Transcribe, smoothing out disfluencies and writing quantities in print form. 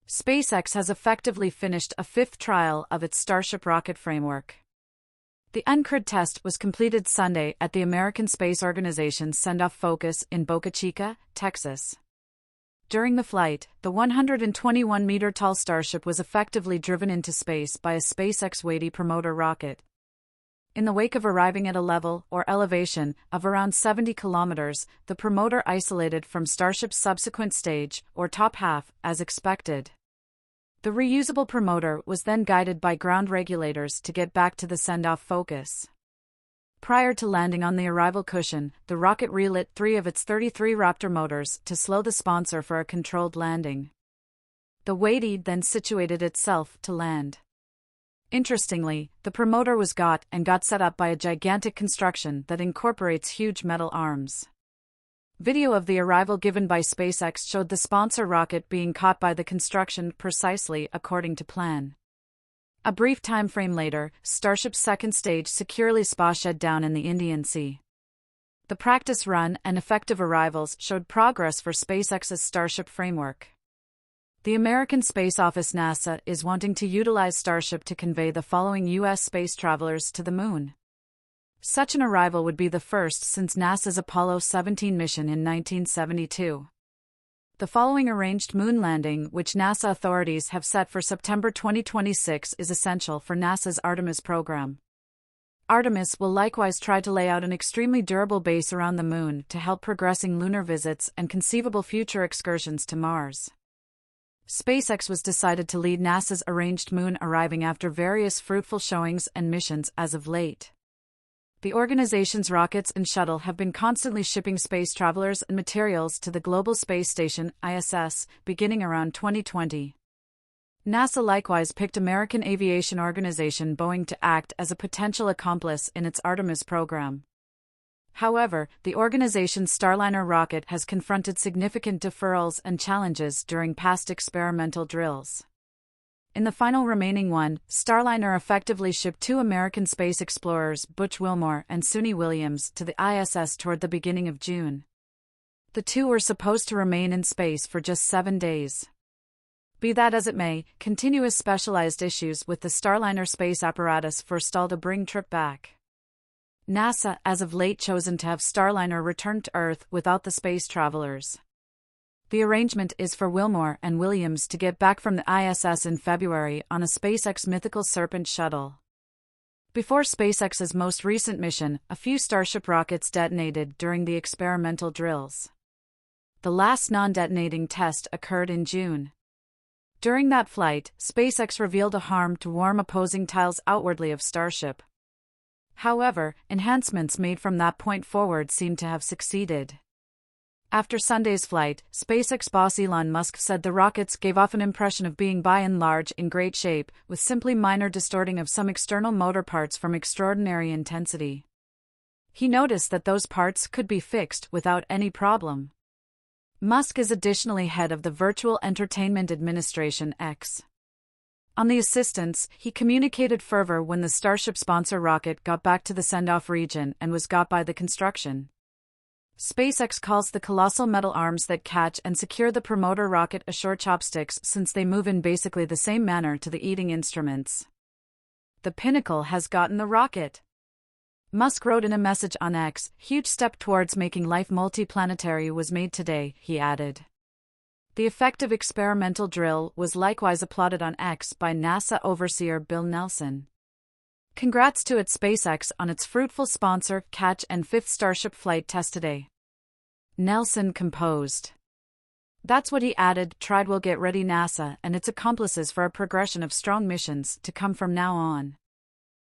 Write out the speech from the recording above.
SpaceX has effectively finished a fifth trial of its Starship rocket framework. The NCRID test was completed Sunday at the American Space Organization's send-off focus in Boca Chica, Texas. During the flight, the 121-meter-tall Starship was effectively driven into space by a SpaceX weighty promoter rocket. In the wake of arriving at a level, or elevation, of around 70 kilometers, the promoter isolated from Starship's subsequent stage, or top half, as expected. The reusable promoter was then guided by ground regulators to get back to the send-off focus. Prior to landing on the arrival cushion, the rocket relit 3 of its 33 Raptor motors to slow the sponsor for a controlled landing. The weighty then situated itself to land. Interestingly, the promoter was got set up by a gigantic construction that incorporates huge metal arms. Video of the arrival given by SpaceX showed the sponsor rocket being caught by the construction precisely according to plan. A brief time frame later, Starship's second stage securely spa-shed down in the Indian Sea. The practice run and effective arrivals showed progress for SpaceX's Starship framework. The American Space Office NASA is wanting to utilize Starship to convey the following U.S. space travelers to the Moon. Such an arrival would be the first since NASA's Apollo 17 mission in 1972. The following arranged moon landing, which NASA authorities have set for September 2026, is essential for NASA's Artemis program. Artemis will likewise try to lay out an extremely durable base around the Moon to help progressing lunar visits and conceivable future excursions to Mars. SpaceX was decided to lead NASA's arranged moon arriving after various fruitful showings and missions as of late. The organization's rockets and shuttle have been constantly shipping space travelers and materials to the Global Space Station, ISS, beginning around 2020. NASA likewise picked American aviation organization Boeing to act as a potential accomplice in its Artemis program. However, the organization's Starliner rocket has confronted significant deferrals and challenges during past experimental drills. In the final remaining one, Starliner effectively shipped 2 American space explorers, Butch Wilmore and Suni Williams, to the ISS toward the beginning of June. The 2 were supposed to remain in space for just 7 days. Be that as it may, continuous specialized issues with the Starliner space apparatus forestalled a bring trip back. NASA as of late chosen to have Starliner return to Earth without the space travelers. The arrangement is for Wilmore and Williams to get back from the ISS in February on a SpaceX Mythical Serpent shuttle. Before SpaceX's most recent mission, a few Starship rockets detonated during the experimental drills. The last non-detonating test occurred in June. During that flight, SpaceX revealed a harm to warm opposing tiles outwardly of Starship. However, enhancements made from that point forward seem to have succeeded. After Sunday's flight, SpaceX boss Elon Musk said the rockets gave off an impression of being by and large in great shape, with simply minor distorting of some external motor parts from extraordinary intensity. He noticed that those parts could be fixed without any problem. Musk is additionally head of the Virtual Entertainment Administration X. On the assistance, he communicated fervor when the Starship sponsor rocket got back to the send-off region and was got by the construction. SpaceX calls the colossal metal arms that catch and secure the promoter rocket ashore chopsticks since they move in basically the same manner to the eating instruments. The pinnacle has gotten the rocket. Musk wrote in a message on X, "Huge step towards making life multi-planetary was made today," he added. The effective experimental drill was likewise applauded on X by NASA overseer Bill Nelson. Congrats to its SpaceX on its fruitful sponsor, catch and 5th Starship flight test today. Nelson composed. That's what he added, "TRID will get ready NASA and its accomplices for a progression of strong missions to come from now on."